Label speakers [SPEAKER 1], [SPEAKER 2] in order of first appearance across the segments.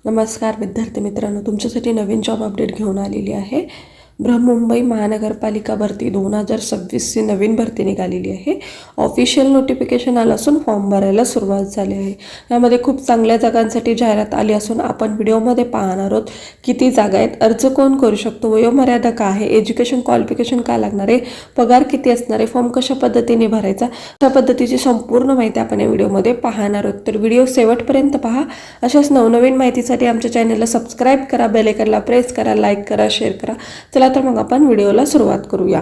[SPEAKER 1] नमस्कार विद्यार्थी मित्रांनो, तुमच्यासाठी नवीन जॉब अपडेट घेऊन आलेली आहे. बृहन्मुंबई महानगरपालिका भरती 2026ची नवीन भरती निघालेली आहे. ऑफिशियल नोटिफिकेशन आलं असून फॉर्म भरायला सुरुवात झाली आहे. यामध्ये खूप चांगल्या जागांसाठी जाहिरात आली असून आपण व्हिडिओमध्ये पाहणार आहोत किती जागा आहेत, अर्ज कोण करू शकतो, वयोमर्यादा काय आहे, एज्युकेशन क्वालिफिकेशन काय लागणार आहे, पगार किती असणार आहे, फॉर्म कशा पद्धतीने भरायचा, त्या पद्धतीची संपूर्ण माहिती आपण या व्हिडिओमध्ये पाहणार आहोत. तर व्हिडिओ शेवटपर्यंत पहा. अशाच नवनवीन माहितीसाठी आमच्या चॅनलला सबस्क्राईब करा, बेल आयकॉनला प्रेस करा, लाईक करा, शेअर करा. चला तर मग आपण व्हिडिओला सुरुवात करूया.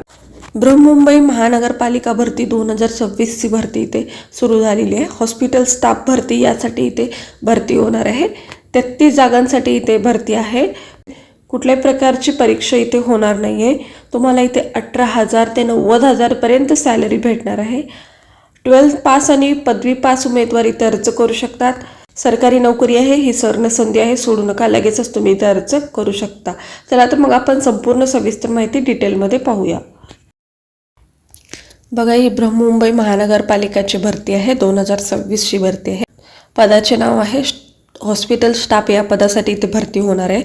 [SPEAKER 1] बृहन्मुंबई महानगरपालिका भरती 2026ची भरती इथे सुरू झालेली आहे. हॉस्पिटल स्टाफ भरती यासाठी इथे भरती होणार आहे. 33 जागांसाठी इथे भरती आहे. कुठल्याही प्रकारची परीक्षा इथे होणार नाही आहे. तुम्हाला इथे 18,000 ते 90,000 पर्यंत सॅलरी भेटणार आहे. 12th पास आणि पदवी पास उमेदवार इथे अर्ज करू शकतात. सरकारी नोकरी आहे, ही सुवर्ण संधी आहे, सोडू नका, लगेचच तुम्ही इथे अर्ज करू शकता. चला तर मग आपण संपूर्ण सविस्तर माहिती डिटेलमध्ये पाहूया. बघा, ही बृहन्मुंबई महानगरपालिकाची भरती आहे, 2026ची भरती आहे. पदाचे नाव आहे हॉस्पिटल स्टाफ. या पदासाठी इथे भरती होणार आहे.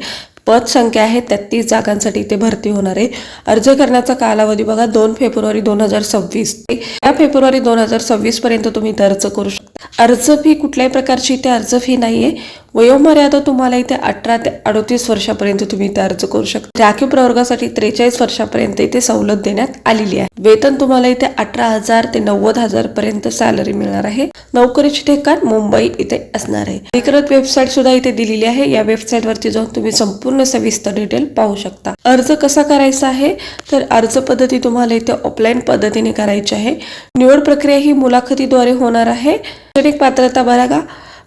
[SPEAKER 1] पद संख्या आहे 33 जागांसाठी इथे भरती होणार आहे. अर्ज करण्याचा कालावधी बघा 2 फेब्रुवारी 2026. या फेब्रुवारी 2026 पर्यंत तुम्ही इथे अर्ज करू शकता. अर्ज फी कुठल्याही प्रकारची इथे अर्ज फी नाही आहे. वयोमर्यादा तुम्हाला इथे 18 ते 38 वर्षापर्यंत तुम्ही इथे अर्ज करू शकता. राखीव प्रवर्गासाठी 43 वर्षापर्यंत इथे सवलत देण्यात आलेली आहे. वेतन तुम्हाला इथे 18,000 ते 90,000 पर्यंत सॅलरी मिळणार आहे. नोकरीचे ठिकाण मुंबई इथे असणार आहे. अधिकृत वेबसाईट सुद्धा इथे दिलेली आहे. या वेबसाईट वरती जाऊन तुम्ही संपूर्ण सविस्तर डिटेल पाहू शकता. अर्ज कसा करायचा आहे तर अर्ज पद्धती तुम्हाला इथे ऑफलाईन पद्धतीने करायची आहे. निवड प्रक्रिया ही मुलाखतीद्वारे होणार आहे. शैक्षणिक पात्रता बघा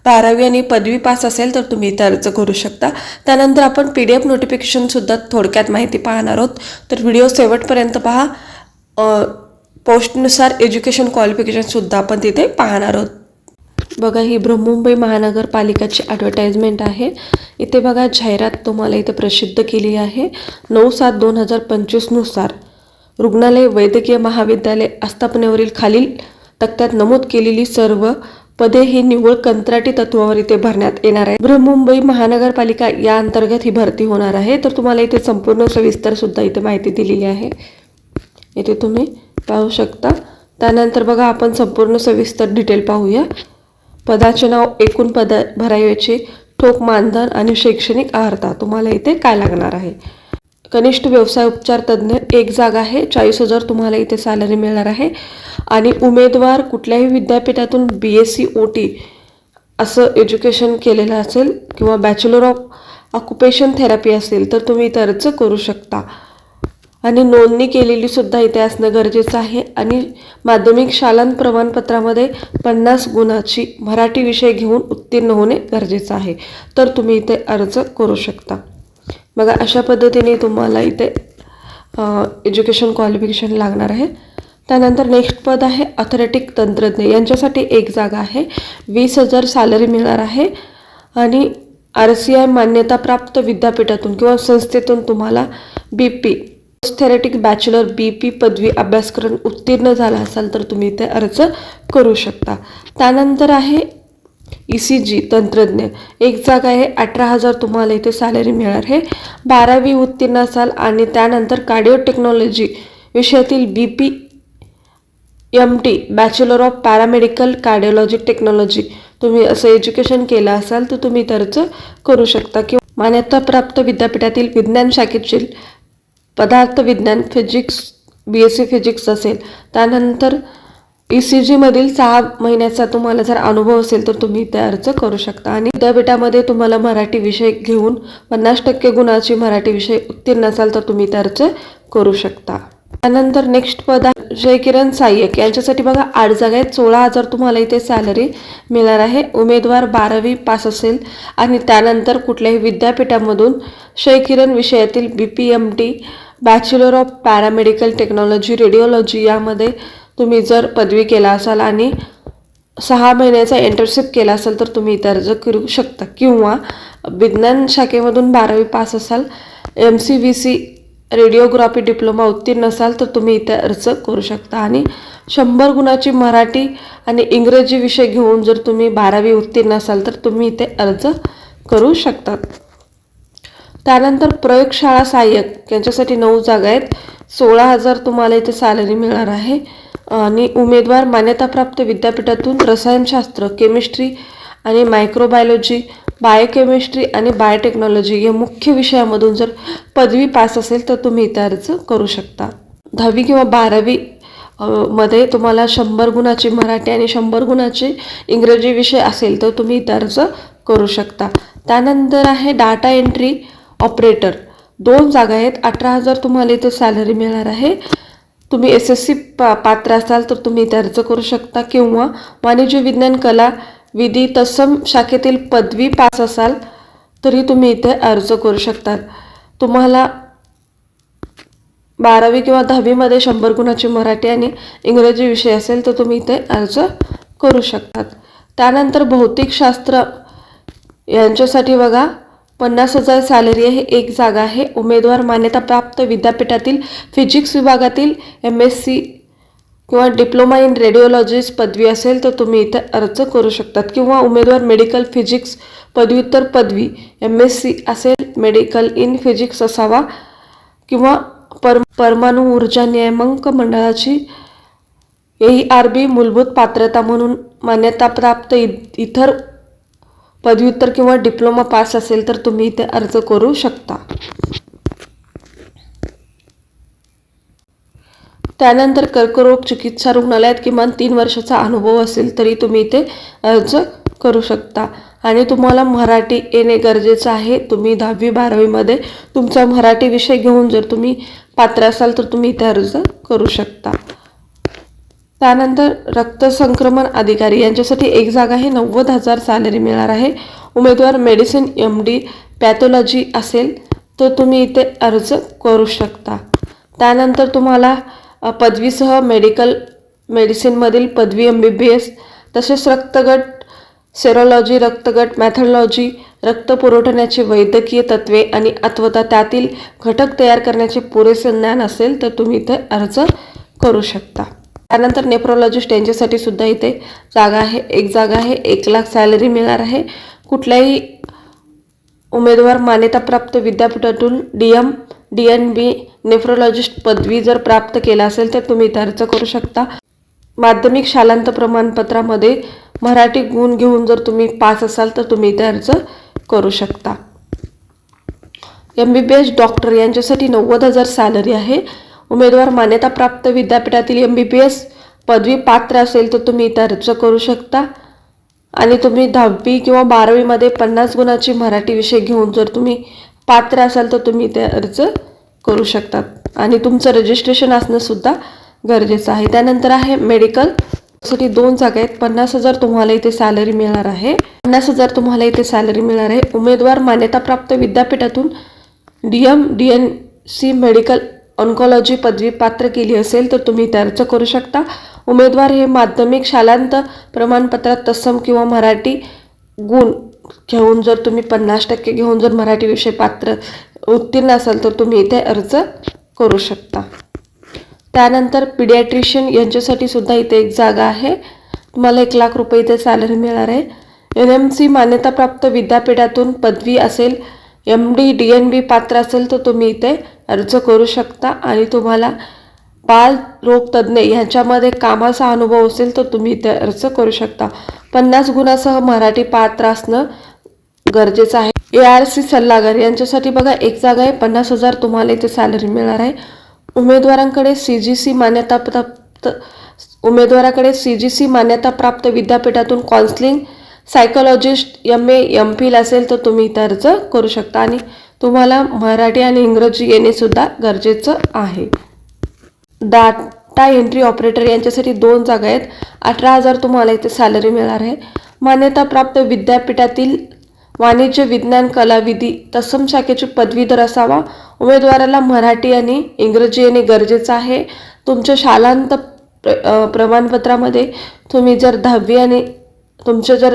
[SPEAKER 1] 12वी आणि पदवी पास असेल तर तुम्ही इथे अर्ज करू शकता. त्यानंतर आपण PDF नोटिफिकेशन सुद्धा थोडक्यात माहिती पाहणार आहोत. तर व्हिडिओ शेवटपर्यंत पहा. पोस्टनुसार एज्युकेशन क्वालिफिकेशन सुद्धा आपण तिथे पाहणार आहोत. बघा, ही बृहन्मुंबई महानगरपालिकाची ॲडव्हर्टाइजमेंट आहे. इथे बघा जाहिरात तुम्हाला इथे प्रसिद्ध केली आहे. 9/7/2025 नुसार रुग्णालय वैद्यकीय महाविद्यालय आस्थापनेवरील खालील तक्त्यात नमूद केलेली सर्व पदे ही निव्वळ कंत्राटी तत्वावर इथे भरण्यात येणार आहे. बृहन्मुंबई महानगरपालिका या अंतर्गत ही भरती होणार आहे. तर तुम्हाला इथे संपूर्ण सविस्तर सुद्धा इथे माहिती दिलेली आहे, इथे तुम्ही पाहू शकता. त्यानंतर बघा आपण संपूर्ण सविस्तर डिटेल पाहूया. पदाचे नाव, एकूण पद भरायचे, ठोक मानधन आणि शैक्षणिक अर्हता तुम्हाला इथे काय लागणार आहे. कनिष्ठ व्यवसाय उपचार तज्ज्ञ 1 जागा आहे. 40,000 तुम्हाला इथे सॅलरी मिळणार आहे. आणि उमेदवार कुठल्याही विद्यापीठातून BSc OT असं एज्युकेशन केलेलं असेल किंवा बॅचलर ऑफ ऑक्युपेशन थेरपी असेल तर तुम्ही इथे अर्ज करू शकता. आणि नोंदणी केलेली सुद्धा इथे असणं गरजेचं आहे. आणि माध्यमिक शालांत प्रमाणपत्रामध्ये 50 गुणाची मराठी विषय घेऊन उत्तीर्ण होणे गरजेचं आहे. तर तुम्ही इथे अर्ज करू शकता. बघा, अशा पद्धतीने तुम्हाला इथे एज्युकेशन क्वालिफिकेशन लागणार आहे. त्यानंतर नेक्स्ट पद आहे अथलेटिक तंत्रज्ञ. यांच्यासाठी 1 जागा आहे. 20,000 सॅलरी मिळणार आहे. आणि RCI मान्यताप्राप्त विद्यापीठातून किंवा संस्थेतून तुम्हाला BP थेरॅटिक बॅचलर BP पदवी अभ्यासक्रम उत्तीर्ण झाला असाल तर तुम्ही इथे अर्ज करू शकता. त्यानंतर आहे ECG तंत्रज्ञ. 1 जागा आहे. 18,000 तुम्हाला इथे सॅलरी मिळणार आहे. 12वी उत्तीर्ण असाल आणि त्यानंतर कार्डिओ टेक्नॉलॉजी विषयातील BPMT bachelor of paramedical cardiology technology तुम्ही असं एज्युकेशन केलं असाल तर तुम्ही इथे अर्ज करू शकता. किंवा मान्यताप्राप्त विद्यापीठातील विज्ञान शाखेतील पदार्थ विज्ञान फिजिक्स BSc फिजिक्स असेल. त्यानंतर ECG मधील 6 महिन्याचा तुम्हाला जर अनुभव असेल तर तुम्ही इथे अर्ज करू शकता. आणि विद्यापीठामध्ये तुम्हाला मराठी विषय घेऊन 50% गुणाची मराठी विषय उत्तीर्ण असाल तर तुम्ही इथे अर्ज करू शकता. त्यानंतर नेक्स्ट पद आहे जयकिरण सहाय्यक. यांच्यासाठी बघा 8 जागा आहेत. 16,000 तुम्हाला इथे सॅलरी मिळणार आहे. उमेदवार 12वी पास असेल आणि त्यानंतर कुठल्याही विद्यापीठामधून जयकिरण विषयातील BPMT bachelor of paramedical technology radiology यामध्ये तुम्ही जर पदवी केला असाल आणि 6 महिन्याचा इंटर्नशिप केला असाल तर तुम्ही इथे अर्ज करू शकता. किंवा विज्ञान शाखेमधून 12वी पास असाल, MCVC रेडिओग्राफी डिप्लोमा उत्तीर्ण असाल तर तुम्ही इथे अर्ज करू शकता. आणि 100 गुणाची मराठी आणि इंग्रजी विषय घेऊन जर तुम्ही 12वी उत्तीर्ण असाल तर तुम्ही इथे अर्ज करू शकतात. त्यानंतर प्रयोगशाळा सहाय्यक यांच्यासाठी 9 जागा आहेत. 16,000 तुम्हाला इथे सॅलरी मिळणार आहे. आणि उमेदवार मान्यताप्राप्त विद्यापीठातून रसायनशास्त्र, केमिस्ट्री आणि मायक्रोबायोलॉजी, बायोकेमिस्ट्री आणि बायोटेक्नॉलॉजी या मुख्य विषयामधून जर पदवी पास असेल तर तुम्ही इथे अर्ज करू शकता. 10वी किंवा 12वी मध्ये तुम्हाला 100 गुणाची मराठी आणि 100 गुणाची इंग्रजी विषय असेल तर तुम्ही इथे अर्ज करू शकता. त्यानंतर आहे डाटा एंट्री ऑपरेटर, 2 जागा आहेत. 18,000 तुम्हाला इथे सॅलरी मिळणार आहे. तुम्ही SSC पात्र असाल तर तुम्ही इथे अर्ज करू शकता, किंवा वाणिज्य विज्ञान कला विधी तत्सम शाखेतील पदवी पास असाल तरी तुम्ही इथे अर्ज करू शकतात. तुम्हाला 12वी किंवा 10वीमध्ये 100 गुणाची मराठी आणि इंग्रजी विषय असेल तर तुम्ही इथे अर्ज करू शकतात. त्यानंतर भौतिकशास्त्र यांच्यासाठी बघा 50,000 सॅलरी आहे. 1 जागा आहे. उमेदवार मान्यताप्राप्त विद्यापीठातील फिजिक्स विभागातील MSc किंवा डिप्लोमा इन रेडिओलॉजिस्ट पदवी असेल तर तुम्ही इथे अर्ज करू शकतात, किंवा उमेदवार मेडिकल फिजिक्स पदव्युत्तर पदवी MSc असेल, मेडिकल इन फिजिक्स असावा, किंवा परमाणु ऊर्जा नियामक मंडळाची AERB मूलभूत पात्रता म्हणून मान्यताप्राप्त इतर पदव्युत्तर किंवा डिप्लोमा पास असेल तर तुम्ही इथे अर्ज करू शकता. त्यानंतर कर्करोग चिकित्सा रुग्णालयात किमान 3 वर्षाचा अनुभव असेल तरी तुम्ही इथे अर्ज करू शकता. आणि तुम्हाला मराठी येणे गरजेचं आहे. तुम्ही 10वी 12वीमध्ये तुमचा मराठी विषय घेऊन जर तुम्ही पात्र असाल तर तुम्ही इथे अर्ज करू शकता. त्यानंतर रक्तसंक्रमण अधिकारी यांच्यासाठी 1 जागा आहे. 90,000 सॅलरी मिळणार आहे. उमेदवार मेडिसिन MD पॅथॉलॉजी असेल तर तुम्ही इथे अर्ज करू शकता. त्यानंतर तुम्हाला पदवीसह मेडिसिनमधील पदवी MBBS, तसेच रक्तगट सेरोलॉजी, रक्तगट मॅथॉलॉजी, रक्त पुरवठण्याची वैद्यकीय तत्त्वे आणि अथवा त्यातील घटक तयार करण्याचे पुरेसे ज्ञान असेल तर तुम्ही इथे अर्ज करू शकता. त्यानंतर नेफ्रोलॉजिस्ट यांच्यासाठी सुद्धा इथे जागा आहे. 1 जागा आहे. 1 लाख सॅलरी मिळणार आहे. कुठल्याही उमेदवार मान्यताप्राप्त विद्यापीठातून DM DNB नेफ्रोलॉजिस्ट पदवी जर प्राप्त केला असेल तर तुम्ही इथे अर्ज करू शकता. माध्यमिक शालांत प्रमाणपत्रामध्ये मराठी गुण घेऊन जर तुम्ही पास असाल तर तुम्ही इथे अर्ज करू शकता. MBBS डॉक्टर यांच्यासाठी 90,000 सॅलरी आहे. उमेदवार मान्यताप्राप्त विद्यापीठातील MBBS पदवी पात्र असेल तर तुम्ही इथे अर्ज करू शकता. आणि तुम्ही 10वी किंवा 12वीमध्ये 50 गुणाची मराठी विषय घेऊन जर तुम्ही पात्र असाल तर तुम्ही इथे अर्ज करू शकतात. आणि तुमचं रजिस्ट्रेशन असणं सुद्धा गरजेचं आहे. त्यानंतर आहे मेडिकल साठी 2 जागा आहेत. 50,000 तुम्हाला इथे सॅलरी मिळणार आहे. 50,000 तुम्हाला इथे सॅलरी मिळणार आहे. उमेदवार मान्यताप्राप्त विद्यापीठातून DMC मेडिकल ऑन्कॉलॉजी पदवी पात्र केली असेल तर तुम्ही इथे अर्ज करू शकता. उमेदवार हे माध्यमिक शालांत प्रमाणपत्रात तत्सम किंवा मराठी गुण घेऊन जर तुम्ही 50% घेऊन जर मराठी विषय पात्र उत्तीर्ण असाल तर तुम्ही इथे अर्ज करू शकता. त्यानंतर पीडियाट्रिशियन यांच्यासाठी सुद्धा इथे 1 जागा आहे. तुम्हाला 1 लाख रुपये इथे सॅलरी मिळणार आहे. NMC मान्यताप्राप्त विद्यापीठातून पदवी असेल, MD DNB पात्र असेल तर तुम्ही इथे अर्ज करू शकता. आणि तुम्हाला बालरोग तज्ज्ञ ह्याच्यामध्ये कामाचा अनुभव असेल तर तुम्ही इथे अर्ज करू शकता. 50 गुणासह मराठी पात्र असणं गरजेचं आहे. ARC सल्लागार यांच्यासाठी बघा 1 जागा आहे. 50,000 तुम्हाला इथे सॅलरी मिळणार आहे. उमेदवारांकडे CGC मान्यताप्राप्त विद्यापीठातून काउन्सिलिंग सायकोलॉजिस्ट MA MPhil असेल तर तुम्ही इथे अर्ज करू शकता. आणि तुम्हाला मराठी आणि इंग्रजी येणे सुद्धा गरजेचं आहे. डाटा एंट्री ऑपरेटर यांच्यासाठी 2 जागा आहेत. 18,000 तुम्हाला इथे सॅलरी मिळणार आहे. मान्यताप्राप्त विद्यापीठातील वाणिज्य विज्ञान कला विधी तत्सम शाखेची पदवीधर असावा. उमेदवाराला मराठी आणि इंग्रजी येणे गरजेचं आहे. तुमच्या शालांत प्रमाणपत्रामध्ये तुम्ही जर 10वी आणि तुमचं जर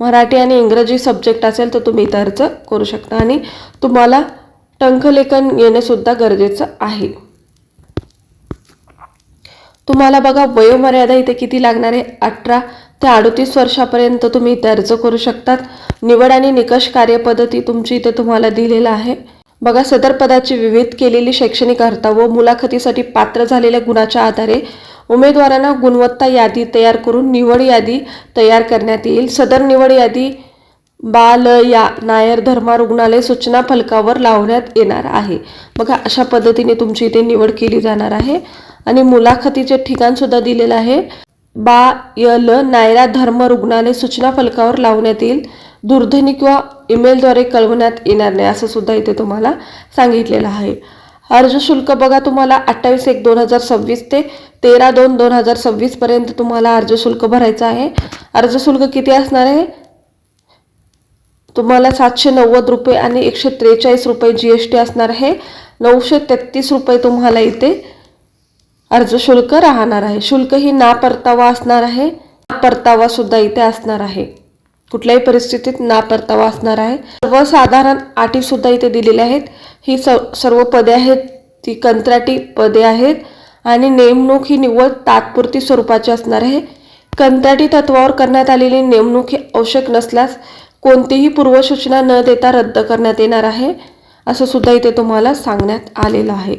[SPEAKER 1] मराठी आणि इंग्रजी सब्जेक्ट असेल तर तुम्ही इथे अर्ज करू शकता. आणि तुम्हाला टंकलेखन येणे सुद्धा गरजेचं आहे. तुम्हाला बघा वयोमर्यादा इथे किती लागणार आहे, 18 ते 38 वर्षापर्यंत तुम्ही इथे अर्ज करू शकतात. निवड आणि निकष कार्यपद्धती तुमची इथे तुम्हाला दिलेला आहे. बघा, सदर पदाची विविध केलेली शैक्षणिक अर्हता व मुलाखतीसाठी पात्र झालेल्या गुणाच्या आधारे उमेदवारांना गुणवत्ता यादी तयार करून निवड यादी तयार करण्यात येईल. सदर निवड यादी बालया नायर धर्मा रुग्णालय सूचना फलकावर लावण्यात येणार आहे. बघा, अशा पद्धतीने तुमची इथे निवड केली जाणार आहे. आणि मुलाखतीचे ठिकाण सुद्धा दिलेलं आहे. बायल नायरा धर्म रुग्णालय सूचना फलकावर लावण्यात येईल. दूरध्वनी किंवा ईमेलद्वारे कळवण्यात येणार नाही असं सुद्धा इथे तुम्हाला सांगितलेलं आहे. अर्ज शुल्क बघा, तुम्हाला 28/1/2026 ते 13/2/2026 पर्यंत तुम्हाला अर्ज शुल्क भरायचं आहे. अर्ज शुल्क किती असणार आहे? तुम्हाला 790 रुपये आणि 143 रुपये GST असणार आहे. 933 रुपये तुम्हाला इथे अर्ज शुल्क राहणार आहे. शुल्क ही ना परतावा असणार आहे. ना परतावा सुद्धा इथे असणार आहे. कुठल्याही परिस्थितीत ना परतावा असणार आहे. सर्वसाधारण अटी सुद्धा इथे दिलेल्या आहेत. ही सर्व पदे आहेत ती कंत्राटी पदे आहेत आणि नेमणूक ही निव्वळ तात्पुरती स्वरूपाची असणार आहे. कंत्राटी तत्वावर करण्यात आलेली नेमणूक ही आवश्यक नसल्यास कोणतीही पूर्वसूचना न देता रद्द करण्यात येणार आहे असं सुद्धा इथे तुम्हाला सांगण्यात आलेलं आहे.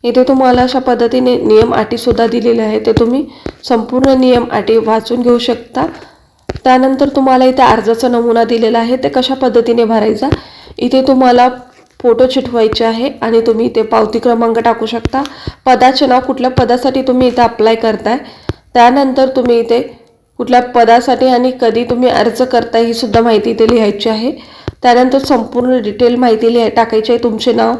[SPEAKER 1] इथे तुम्हाला अशा पद्धतीने नियम अटी सुद्धा दिलेले आहेत. ते तुम्ही संपूर्ण नियम अटी वाचून घेऊ शकता. त्यानंतर तुम्हाला इथे अर्जाचा नमुना दिलेला आहे. ते कशा पद्धतीने भरायचा, इथे तुम्हाला फोटो चिटवायचे आहे आणि तुम्ही इथे पावती क्रमांक टाकू शकता. पदाचे नाव, कुठल्या पदासाठी तुम्ही इथे अप्लाय करताय, त्यानंतर तुम्ही इथे कुठल्या पदासाठी आणि कधी तुम्ही अर्ज करताय ही सुद्धा माहिती इथे लिहायची आहे. त्यानंतर संपूर्ण डिटेल माहिती टाकायची आहे. तुमचे नाव,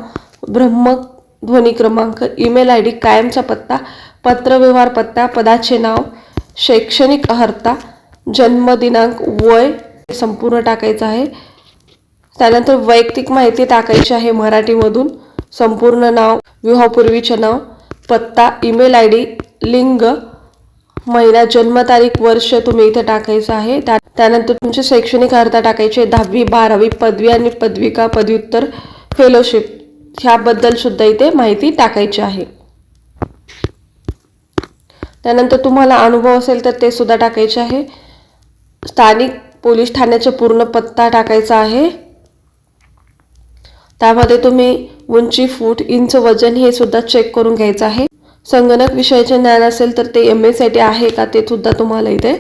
[SPEAKER 1] ध्वनी क्रमांक, ईमेल ID, कायमचा पत्ता, पत्रव्यवहार पत्ता, पदाचे नाव, शैक्षणिक अर्हता, जन्मदिनांक, वय संपूर्ण टाकायचं आहे. त्यानंतर वैयक्तिक माहिती टाकायची आहे मराठीमधून. संपूर्ण नाव, विवाहापूर्वीचे नाव, पत्ता, ईमेल ID, लिंग, महिना, जन्मतारीख, वर्ष तुम्ही इथे टाकायचं आहे. त्यानंतर तुमची शैक्षणिक अर्हता टाकायची आहे. 10वी 12वी पदवी आणि पदविका पदव्युत्तर फेलोशिप ह्याबद्दल सुद्धा इथे माहिती टाकायची आहे. त्यानंतर तुम्हाला अनुभव असेल तर ते सुद्धा टाकायचे आहे. स्थानिक पोलीस ठाण्याचा पूर्ण पत्ता टाकायचा आहे. त्यामध्ये तुम्ही उंची, फूट, इंच, वजन हे सुद्धा चेक करून घ्यायचं आहे. संगणक विषयाचे ज्ञान असेल तर ते MS आहे का ते सुद्धा तुम्हाला इथे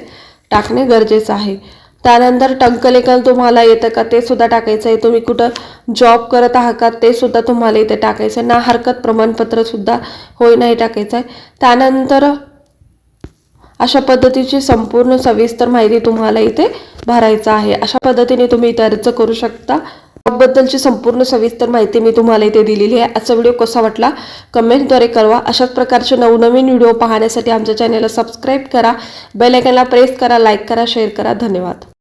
[SPEAKER 1] टाकणे गरजेचं आहे. त्यानंतर टंकलेखन तुम्हाला येतं का ते सुद्धा टाकायचं आहे. तुम्ही कुठं जॉब करत आहात का ते सुद्धा तुम्हाला इथे टाकायचं आहे. ना हरकत प्रमाणपत्र सुद्धा होय नाही टाकायचं आहे. त्यानंतर अशा पद्धतीची संपूर्ण सविस्तर माहिती तुम्हाला इथे भरायचं आहे. अशा पद्धतीने तुम्ही इथे अर्ज करू शकता. बद्दलची संपूर्ण सविस्तर माहिती मी तुम्हाला इथे दिलेली आहे. आजचा व्हिडिओ कसा वाटला कमेंटद्वारे कळवा. अशाच प्रकारचे नवनवीन व्हिडिओ पाहण्यासाठी आमच्या चॅनलला सबस्क्राईब करा, बेल आयकॉनला प्रेस करा, लाईक करा, शेअर करा. धन्यवाद.